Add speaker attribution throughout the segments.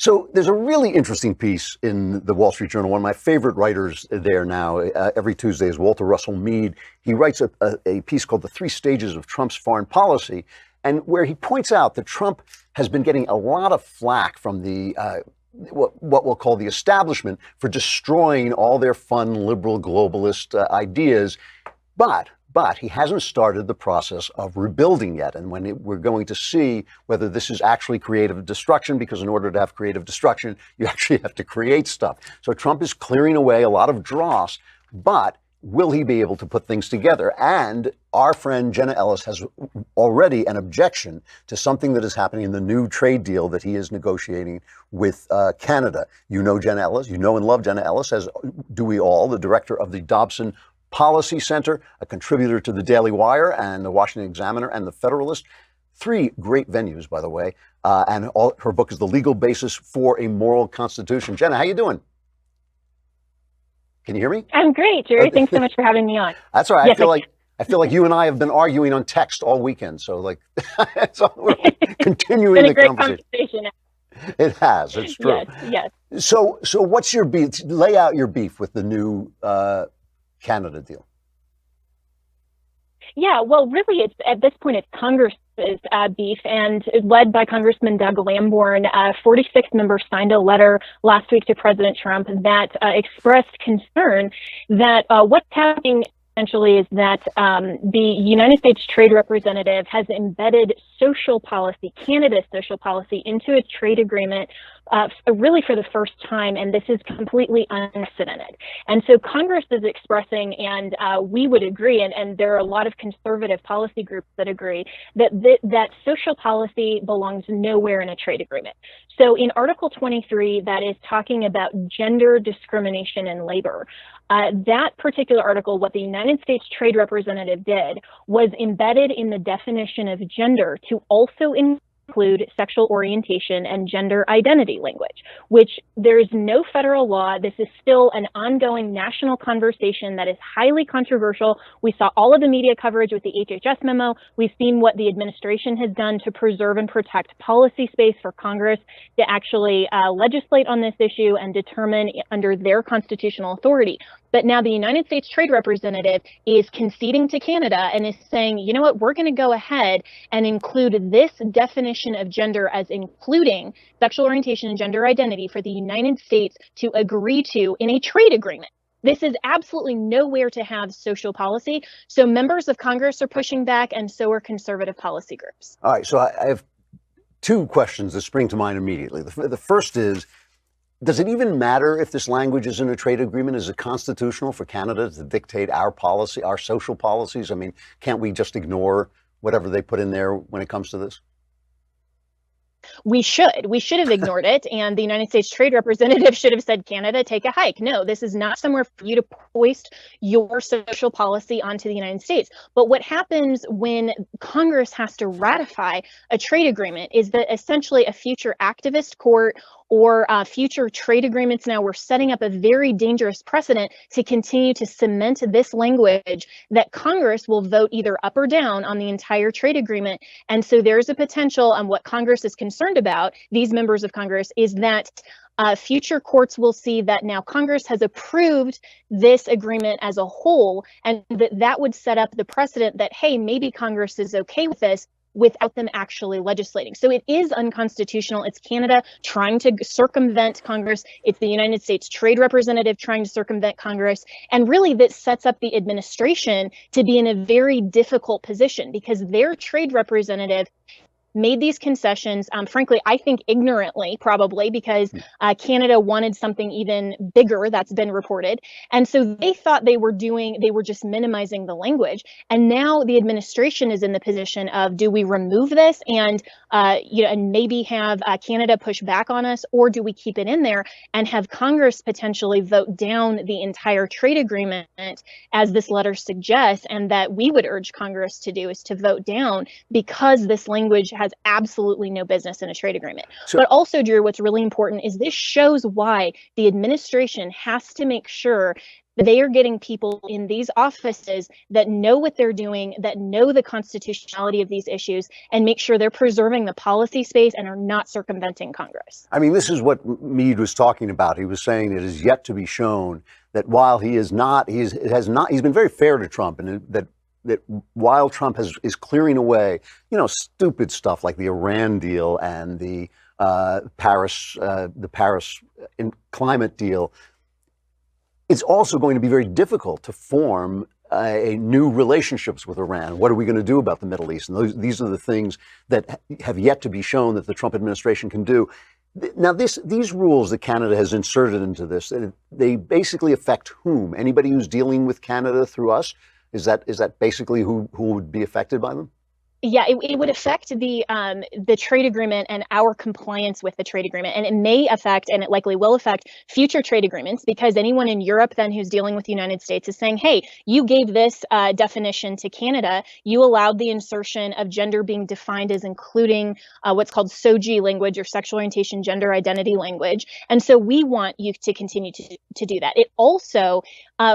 Speaker 1: So there's a really interesting piece in the Wall Street Journal. One of my favorite writers there now, every Tuesday, is Walter Russell Mead. He writes a piece called The Three Stages of Trump's Foreign Policy, and where he points out that Trump has been getting a lot of flack from the what we'll call the establishment for destroying all their fun liberal globalist ideas, but he hasn't started the process of rebuilding yet. And we're going to see whether this is actually creative destruction, because in order to have creative destruction, you actually have to create stuff. So Trump is clearing away a lot of dross, but will he be able to put things together? And our friend Jenna Ellis has already an objection to something that is happening in the new trade deal that he is negotiating with Canada. You know Jenna Ellis, you know and love Jenna Ellis, as do we all, the director of the Dobson Policy Center, a contributor to the Daily Wire and the Washington Examiner and the Federalist. Three great venues, by the way. And her book is The Legal Basis for a Moral Constitution. Jenna, how you doing? Can you hear me?
Speaker 2: I'm great, Jerry. Thanks so much for having me on.
Speaker 1: That's all right. Yes, I feel like you and I have been arguing on text all weekend. So we're continuing the conversation. It has. It's true.
Speaker 2: Yes.
Speaker 1: So what's your beef? Lay out your beef with the new Canada deal.
Speaker 2: Yeah, well, really, at this point, it's Congress's beef, and led by Congressman Doug Lamborn. 46 members signed a letter last week to President Trump that expressed concern that what's happening essentially is that the United States Trade Representative has embedded social policy, Canada's social policy, into a trade agreement really for the first time, and this is completely unprecedented. And so Congress is expressing, and we would agree, and there are a lot of conservative policy groups that agree, that social policy belongs nowhere in a trade agreement. So in Article 23, that is talking about gender discrimination in labor. That particular article, what the United States Trade Representative did was embedded in the definition of gender to also include sexual orientation and gender identity language, which there is no federal law. This is still an ongoing national conversation that is highly controversial. We saw all of the media coverage with the HHS memo. We've seen what the administration has done to preserve and protect policy space for Congress to actually legislate on this issue and determine under their constitutional authority. But now the United States Trade Representative is conceding to Canada and is saying, you know what, we're going to go ahead and include this definition of gender as including sexual orientation and gender identity for the United States to agree to in a trade agreement. This is absolutely nowhere to have social policy. So members of Congress are pushing back, and so are conservative policy groups.
Speaker 1: All right, so I have two questions that spring to mind immediately. The first is, does it even matter if this language is in a trade agreement? Is it constitutional for Canada to dictate our policy, our social policies? I mean, can't we just ignore whatever they put in there when it comes to this?
Speaker 2: We should have ignored it, and the United States Trade Representative should have said, Canada, take a hike. No, this is not somewhere for you to hoist your social policy onto the United States. But what happens when Congress has to ratify a trade agreement is that essentially a future activist court or future trade agreements, now we're setting up a very dangerous precedent to continue to cement this language that Congress will vote either up or down on the entire trade agreement. And so there's a potential, what Congress is concerned about, these members of Congress, is that future courts will see that now Congress has approved this agreement as a whole, and that would set up the precedent that, hey, maybe Congress is okay with this without them actually legislating. So it is unconstitutional. It's Canada trying to circumvent Congress. It's the United States Trade Representative trying to circumvent Congress. And really that sets up the administration to be in a very difficult position because their trade representative made these concessions, frankly, I think ignorantly, probably, because Canada wanted something even bigger. That's been reported. And so they thought they were just minimizing the language. And now the administration is in the position of, do we remove this and, and maybe have Canada push back on us, or do we keep it in there and have Congress potentially vote down the entire trade agreement, as this letter suggests, and that we would urge Congress to do is to vote down, because this language has absolutely no business in a trade agreement. But also, Drew, what's really important is this shows why the administration has to make sure They are getting people in these offices that know what they're doing, that know the constitutionality of these issues, and make sure they're preserving the policy space and are not circumventing Congress.
Speaker 1: I mean, this is what Mead was talking about. He was saying it is yet to be shown that while he's been very fair to Trump, and that while Trump is clearing away, stupid stuff like the Iran deal and the Paris climate deal, it's also going to be very difficult to form a new relationships with Iran. What are we going to do about the Middle East? And these are the things that have yet to be shown that the Trump administration can do. Now, these rules that Canada has inserted into this, they basically affect whom? Anybody who's dealing with Canada through us? Is that basically who would be affected by them?
Speaker 2: Yeah, it would affect the trade agreement and our compliance with the trade agreement. And it may affect, and it likely will affect, future trade agreements, because anyone in Europe then who's dealing with the United States is saying, hey, you gave this definition to Canada. You allowed the insertion of gender being defined as including what's called SOGI language, or sexual orientation, gender identity language. And so we want you to continue to do that. It also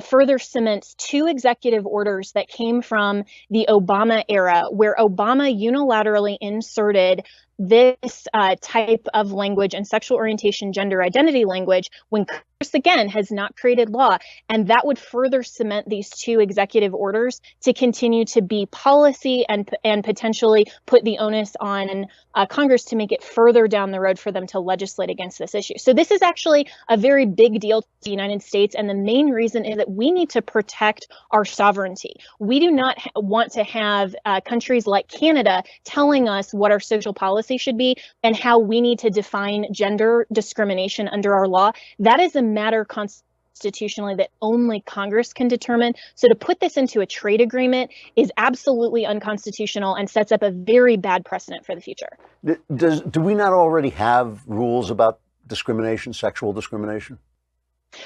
Speaker 2: further cements two executive orders that came from the Obama era, where Obama unilaterally inserted this type of language and sexual orientation, gender identity language, when Congress, again, has not created law. And that would further cement these two executive orders to continue to be policy and potentially put the onus on Congress to make it further down the road for them to legislate against this issue. So this is actually a very big deal to the United States. And the main reason is that we need to protect our sovereignty. We do not want to have countries like Canada telling us what our social policy should be and how we need to define gender discrimination under our law. That is a matter constitutionally that only Congress can determine. So to put this into a trade agreement is absolutely unconstitutional and sets up a very bad precedent for the future.
Speaker 1: Do we not already have rules about discrimination, sexual discrimination?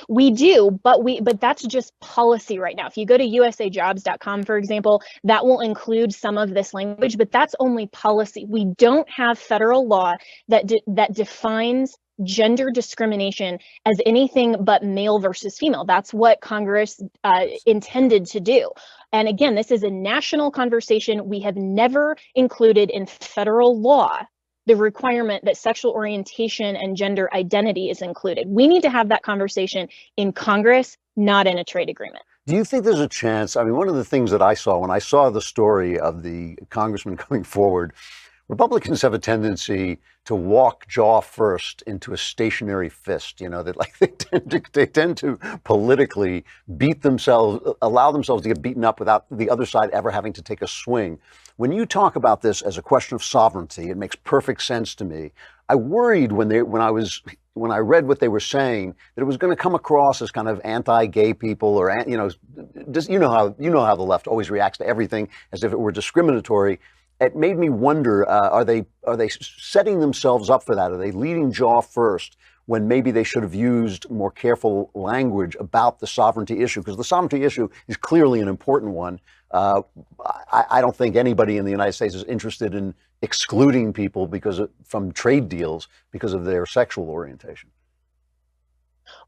Speaker 2: We do, but that's just policy right now. If you go to usajobs.com, for example, that will include some of this language, but that's only policy. We don't have federal law that defines gender discrimination as anything but male versus female. That's what Congress intended to do. And again, this is a national conversation. We have never included in federal law the requirement that sexual orientation and gender identity is included. We need to have that conversation in Congress, not in a trade agreement.
Speaker 1: Do you think there's a chance? I mean, one of the things that I saw when I saw the story of the congressman coming forward, Republicans have a tendency to walk jaw first into a stationary fist, that like they tend to politically allow themselves to get beaten up without the other side ever having to take a swing. When you talk about this as a question of sovereignty, it makes perfect sense to me. I worried when I read what they were saying that it was going to come across as kind of anti-gay people, or just how the left always reacts to everything as if it were discriminatory. It made me wonder: are they setting themselves up for that? Are they leading jaw first when maybe they should have used more careful language about the sovereignty issue? Because the sovereignty issue is clearly an important one. I don't think anybody in the United States is interested in excluding people from trade deals because of their sexual orientation.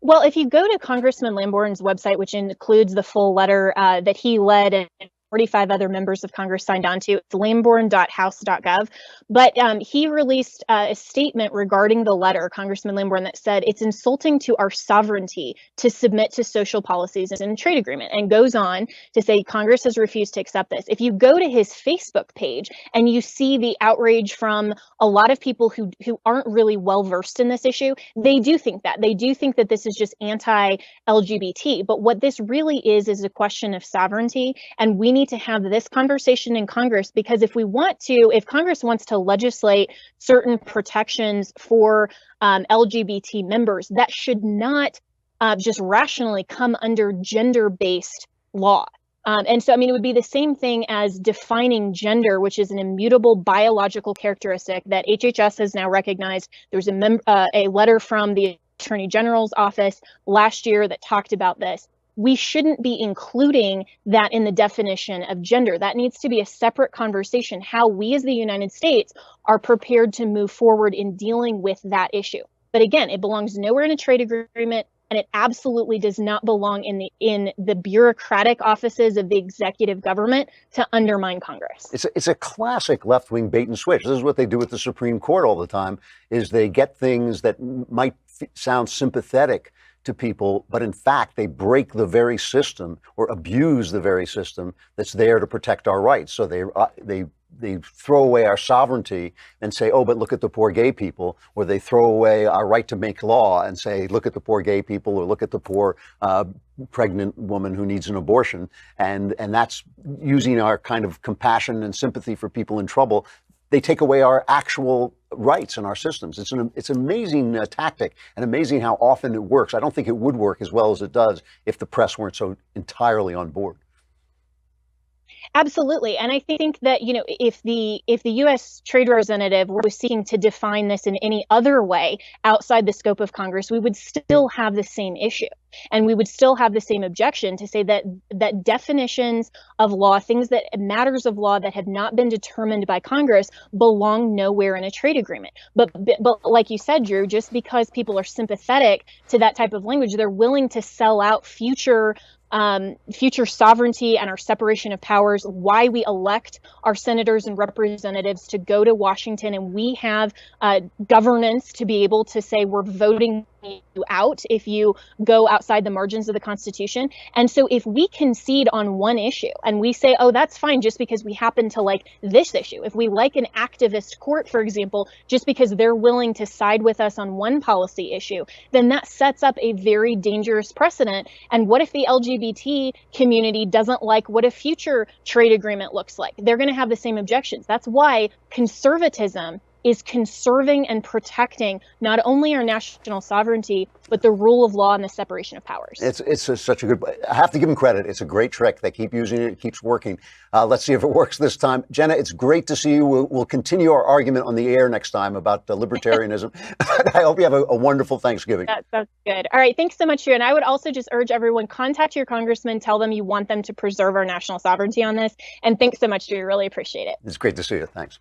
Speaker 2: Well, if you go to Congressman Lamborn's website, which includes the full letter that he led and 45 other members of Congress signed on to, it's lamborn.house.gov. But he released a statement regarding the letter, Congressman Lamborn, that said it's insulting to our sovereignty to submit to social policies in a trade agreement, and goes on to say Congress has refused to accept this. If you go to his Facebook page and you see the outrage from a lot of people who aren't really well versed in this issue, they do think that. They do think that this is just anti-LGBT. But what this really is a question of sovereignty, and we need to have this conversation in Congress, because if Congress wants to legislate certain protections for LGBT members, that should not just rationally come under gender-based law. And so, it would be the same thing as defining gender, which is an immutable biological characteristic that HHS has now recognized. There's a letter from the Attorney General's office last year that talked about this. We shouldn't be including that in the definition of gender. That needs to be a separate conversation, how we as the United States are prepared to move forward in dealing with that issue. But again, it belongs nowhere in a trade agreement, and it absolutely does not belong in the bureaucratic offices of the executive government to undermine Congress.
Speaker 1: It's a classic left-wing bait and switch. This is what they do with the Supreme Court all the time, is they get things that might sound sympathetic to people, but in fact, they break the very system or abuse the very system that's there to protect our rights. So they throw away our sovereignty and say, oh, but look at the poor gay people, or they throw away our right to make law and say, look at the poor gay people, or look at the poor pregnant woman who needs an abortion. And that's using our kind of compassion and sympathy for people in trouble. They take away our actual rights in our systems. It's an amazing tactic, and amazing how often it works. I don't think it would work as well as it does if the press weren't so entirely on board.
Speaker 2: Absolutely. And I think that, if the U.S. trade representative were seeking to define this in any other way outside the scope of Congress, we would still have the same issue. And we would still have the same objection to say that definitions of law, matters of law that have not been determined by Congress, belong nowhere in a trade agreement. But like you said, Drew, just because people are sympathetic to that type of language, they're willing to sell out future sovereignty and our separation of powers, why we elect our senators and representatives to go to Washington, and we have governance to be able to say we're voting you out if you go outside the margins of the Constitution. And so if we concede on one issue and we say, oh, that's fine just because we happen to like this issue, if we like an activist court, for example, just because they're willing to side with us on one policy issue, then that sets up a very dangerous precedent. And what if the LGBT community doesn't like what a future trade agreement looks like? They're going to have the same objections. That's why conservatism is conserving and protecting not only our national sovereignty, but the rule of law and the separation of powers.
Speaker 1: Such a good, I have to give them credit. It's a great trick. They keep using it. It keeps working. Let's see if it works this time. Jenna, it's great to see you. We'll continue our argument on the air next time about libertarianism. I hope you have a wonderful Thanksgiving.
Speaker 2: That sounds good. All right. Thanks so much, Drew. And I would also just urge everyone, contact your congressman, tell them you want them to preserve our national sovereignty on this. And thanks so much, Drew. Really appreciate it.
Speaker 1: It's great to see you. Thanks.